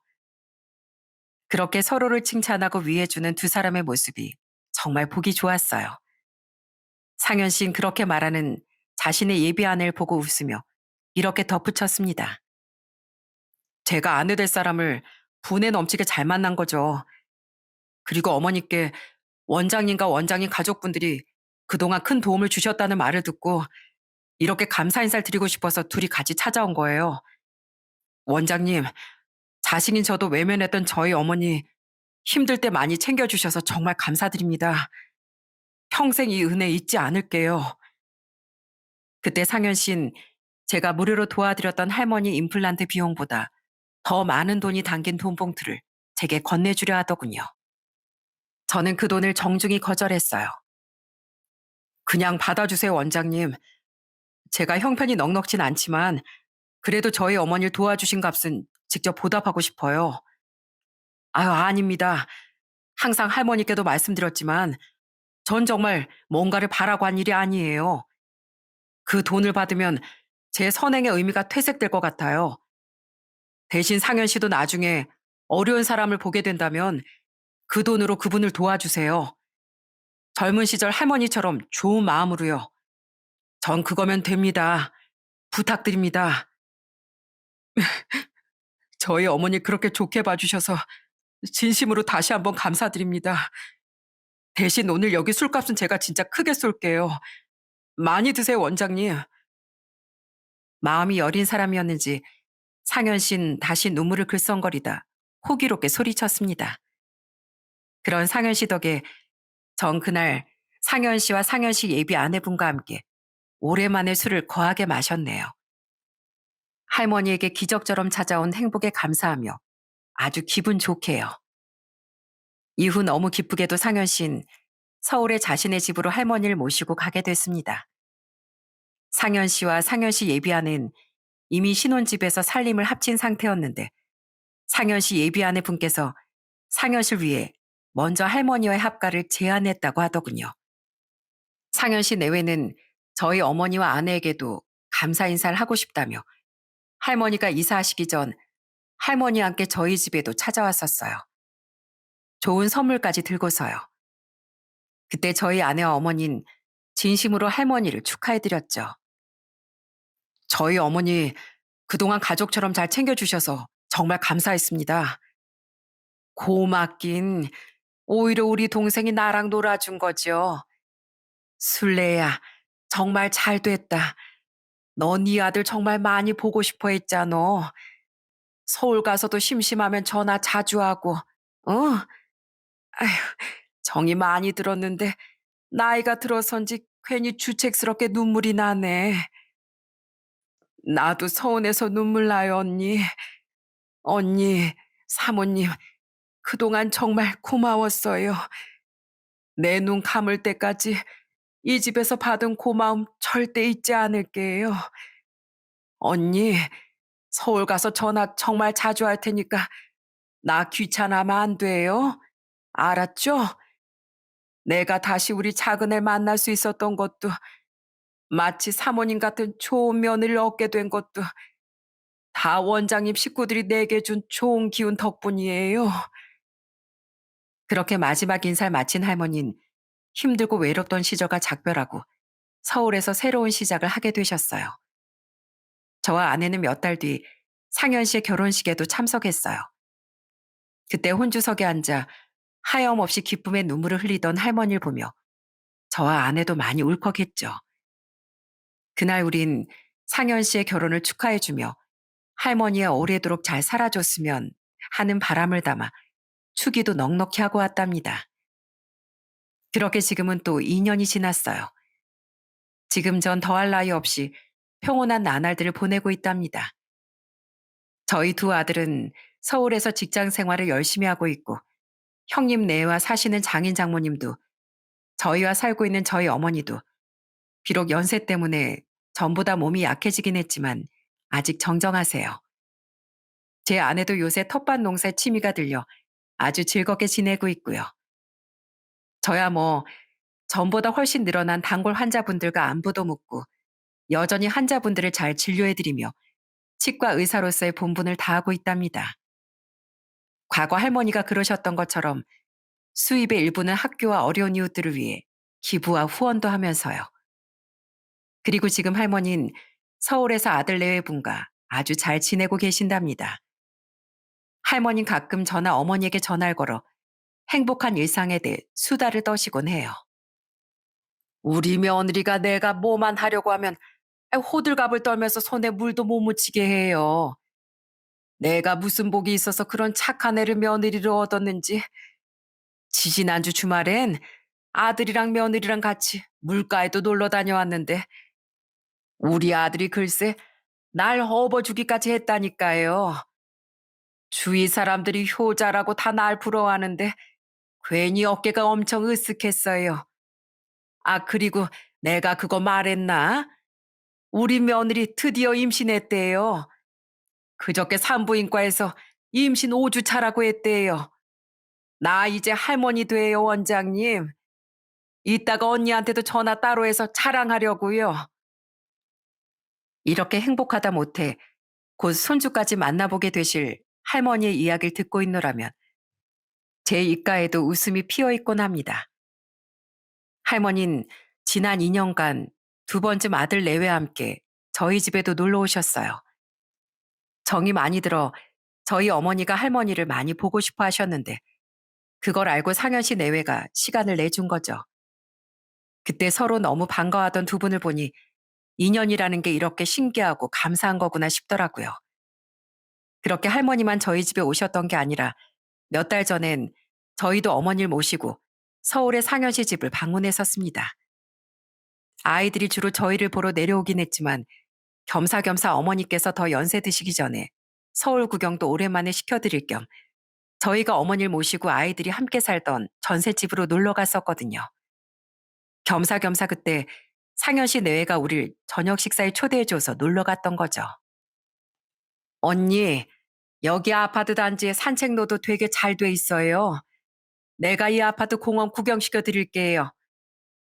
그렇게 서로를 칭찬하고 위해주는 두 사람의 모습이 정말 보기 좋았어요. 상현 씨는 그렇게 말하는 자신의 예비 아내를 보고 웃으며 이렇게 덧붙였습니다. 제가 아내 될 사람을 분에 넘치게 잘 만난 거죠. 그리고 어머니께 원장님과 원장님 가족분들이 그동안 큰 도움을 주셨다는 말을 듣고 이렇게 감사 인사를 드리고 싶어서 둘이 같이 찾아온 거예요. 원장님, 자식인 저도 외면했던 저희 어머니 힘들 때 많이 챙겨주셔서 정말 감사드립니다. 평생 이 은혜 잊지 않을게요. 그때 상현 씨는 제가 무료로 도와드렸던 할머니 임플란트 비용보다 더 많은 돈이 담긴 돈 봉투를 제게 건네주려 하더군요. 저는 그 돈을 정중히 거절했어요. 그냥 받아주세요, 원장님. 제가 형편이 넉넉진 않지만 그래도 저희 어머니를 도와주신 값은 직접 보답하고 싶어요. 아유, 아닙니다. 항상 할머니께도 말씀드렸지만 전 정말 뭔가를 바라고 한 일이 아니에요. 그 돈을 받으면 제 선행의 의미가 퇴색될 것 같아요. 대신 상현 씨도 나중에 어려운 사람을 보게 된다면 그 돈으로 그분을 도와주세요. 젊은 시절 할머니처럼 좋은 마음으로요. 전 그거면 됩니다. 부탁드립니다. 저희 어머니 그렇게 좋게 봐주셔서 진심으로 다시 한번 감사드립니다. 대신 오늘 여기 술값은 제가 진짜 크게 쏠게요. 많이 드세요, 원장님. 마음이 여린 사람이었는지 상현 씨는 다시 눈물을 글썽거리다 호기롭게 소리쳤습니다. 그런 상현 씨 덕에 전 그날 상현 씨와 상현 씨 예비 아내분과 함께 오랜만에 술을 거하게 마셨네요. 할머니에게 기적처럼 찾아온 행복에 감사하며 아주 기분 좋게요. 이후 너무 기쁘게도 상현 씨는 서울에 자신의 집으로 할머니를 모시고 가게 됐습니다. 상현 씨와 상현 씨 예비아는 이미 신혼집에서 살림을 합친 상태였는데 상현 씨 예비 아내 분께서 상현 씨를 위해 먼저 할머니와의 합가를 제안했다고 하더군요. 상현 씨 내외는 저희 어머니와 아내에게도 감사 인사를 하고 싶다며 할머니가 이사하시기 전 할머니와 함께 저희 집에도 찾아왔었어요. 좋은 선물까지 들고서요. 그때 저희 아내와 어머니는 진심으로 할머니를 축하해드렸죠. 저희 어머니 그동안 가족처럼 잘 챙겨주셔서 정말 감사했습니다. 고맙긴 오히려 우리 동생이 나랑 놀아준 거죠. 술래야, 정말 잘 됐다. 너 네 아들 정말 많이 보고 싶어 했잖아. 서울 가서도 심심하면 전화 자주 하고. 어? 아휴, 정이 많이 들었는데 나이가 들어선지 괜히 주책스럽게 눈물이 나네. 나도 서운해서 눈물 나요, 언니. 언니, 사모님, 그동안 정말 고마웠어요. 내 눈 감을 때까지 이 집에서 받은 고마움 절대 잊지 않을게요. 언니, 서울 가서 전화 정말 자주 할 테니까 나 귀찮아하면 안 돼요. 알았죠? 내가 다시 우리 작은 애 만날 수 있었던 것도 마치 사모님 같은 좋은 며느리를 얻게 된 것도 다 원장님 식구들이 내게 준 좋은 기운 덕분이에요. 그렇게 마지막 인사를 마친 할머니는 힘들고 외롭던 시절과 작별하고 서울에서 새로운 시작을 하게 되셨어요. 저와 아내는 몇 달 뒤 상현 씨의 결혼식에도 참석했어요. 그때 혼주석에 앉아 하염없이 기쁨의 눈물을 흘리던 할머니를 보며 저와 아내도 많이 울컥했죠. 그날 우린 상현 씨의 결혼을 축하해주며 할머니가 오래도록 잘 살아줬으면 하는 바람을 담아 추기도 넉넉히 하고 왔답니다. 그렇게 지금은 또 2년이 지났어요. 지금 전 더할 나위 없이 평온한 나날들을 보내고 있답니다. 저희 두 아들은 서울에서 직장 생활을 열심히 하고 있고 형님 네와 사시는 장인 장모님도 저희와 살고 있는 저희 어머니도 비록 연세 때문에 전보다 몸이 약해지긴 했지만 아직 정정하세요. 제 아내도 요새 텃밭 농사에 취미가 들려 아주 즐겁게 지내고 있고요. 저야 뭐 전보다 훨씬 늘어난 단골 환자분들과 안부도 묻고 여전히 환자분들을 잘 진료해드리며 치과 의사로서의 본분을 다하고 있답니다. 과거 할머니가 그러셨던 것처럼 수입의 일부는 학교와 어려운 이웃들을 위해 기부와 후원도 하면서요. 그리고 지금 할머니는 서울에서 아들 내외분과 아주 잘 지내고 계신답니다. 할머니는 가끔 저나 어머니에게 전화를 걸어 행복한 일상에 대해 수다를 떠시곤 해요. 우리 며느리가 내가 뭐만 하려고 하면 호들갑을 떨면서 손에 물도 못 묻히게 해요. 내가 무슨 복이 있어서 그런 착한 애를 며느리를 얻었는지. 지지난주 주말엔 아들이랑 며느리랑 같이 물가에도 놀러 다녀왔는데 우리 아들이 글쎄 날 업어주기까지 했다니까요. 주위 사람들이 효자라고 다 날 부러워하는데 괜히 어깨가 엄청 으쓱했어요. 아, 그리고 내가 그거 말했나? 우리 며느리 드디어 임신했대요. 그저께 산부인과에서 임신 5주 차라고 했대요. 나 이제 할머니 돼요, 원장님. 이따가 언니한테도 전화 따로 해서 자랑하려고요. 이렇게 행복하다 못해 곧 손주까지 만나보게 되실 할머니의 이야기를 듣고 있노라면 제 입가에도 웃음이 피어있곤 합니다. 할머니는 지난 2년간 두 번쯤 아들 내외와 함께 저희 집에도 놀러 오셨어요. 정이 많이 들어 저희 어머니가 할머니를 많이 보고 싶어 하셨는데 그걸 알고 상현 씨 내외가 시간을 내준 거죠. 그때 서로 너무 반가워하던 두 분을 보니 인연이라는 게 이렇게 신기하고 감사한 거구나 싶더라고요. 그렇게 할머니만 저희 집에 오셨던 게 아니라 몇 달 전엔 저희도 어머니를 모시고 서울의 상현 씨 집을 방문했었습니다. 아이들이 주로 저희를 보러 내려오긴 했지만 겸사겸사 어머니께서 더 연세 드시기 전에 서울 구경도 오랜만에 시켜드릴 겸 저희가 어머니를 모시고 아이들이 함께 살던 전셋집으로 놀러 갔었거든요. 겸사겸사 그때 상현 씨 내외가 우릴 저녁 식사에 초대해줘서 놀러 갔던 거죠. 언니, 여기 아파트 단지에 산책로도 되게 잘 돼 있어요. 내가 이 아파트 공원 구경시켜 드릴게요.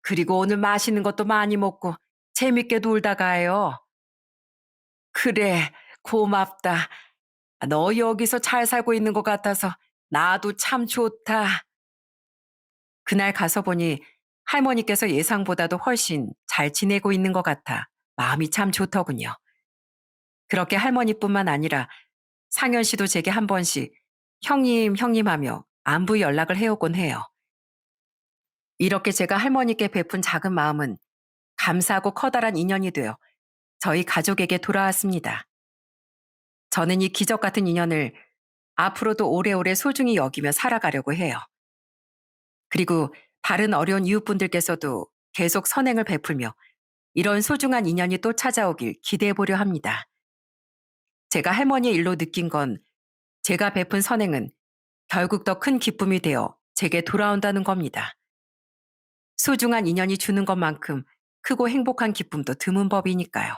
그리고 오늘 맛있는 것도 많이 먹고 재밌게 놀다 가요. 그래, 고맙다. 너 여기서 잘 살고 있는 것 같아서 나도 참 좋다. 그날 가서 보니 할머니께서 예상보다도 훨씬 잘 지내고 있는 것 같아 마음이 참 좋더군요. 그렇게 할머니뿐만 아니라 상현 씨도 제게 한 번씩 형님, 형님 하며 안부 연락을 해오곤 해요. 이렇게 제가 할머니께 베푼 작은 마음은 감사하고 커다란 인연이 되어 저희 가족에게 돌아왔습니다. 저는 이 기적 같은 인연을 앞으로도 오래오래 소중히 여기며 살아가려고 해요. 그리고 다른 어려운 이웃분들께서도 계속 선행을 베풀며 이런 소중한 인연이 또 찾아오길 기대해 보려 합니다. 제가 할머니의 일로 느낀 건 제가 베푼 선행은 결국 더 큰 기쁨이 되어 제게 돌아온다는 겁니다. 소중한 인연이 주는 것만큼 크고 행복한 기쁨도 드문 법이니까요.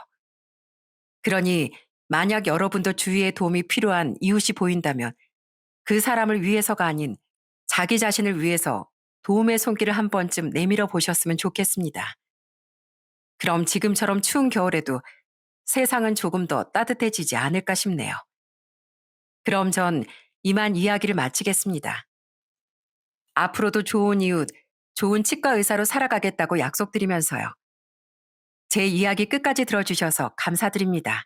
그러니 만약 여러분도 주위에 도움이 필요한 이웃이 보인다면 그 사람을 위해서가 아닌 자기 자신을 위해서 도움의 손길을 한 번쯤 내밀어 보셨으면 좋겠습니다. 그럼 지금처럼 추운 겨울에도 세상은 조금 더 따뜻해지지 않을까 싶네요. 그럼 전 이만 이야기를 마치겠습니다. 앞으로도 좋은 이웃, 좋은 치과 의사로 살아가겠다고 약속드리면서요. 제 이야기 끝까지 들어주셔서 감사드립니다.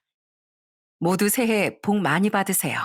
모두 새해 복 많이 받으세요.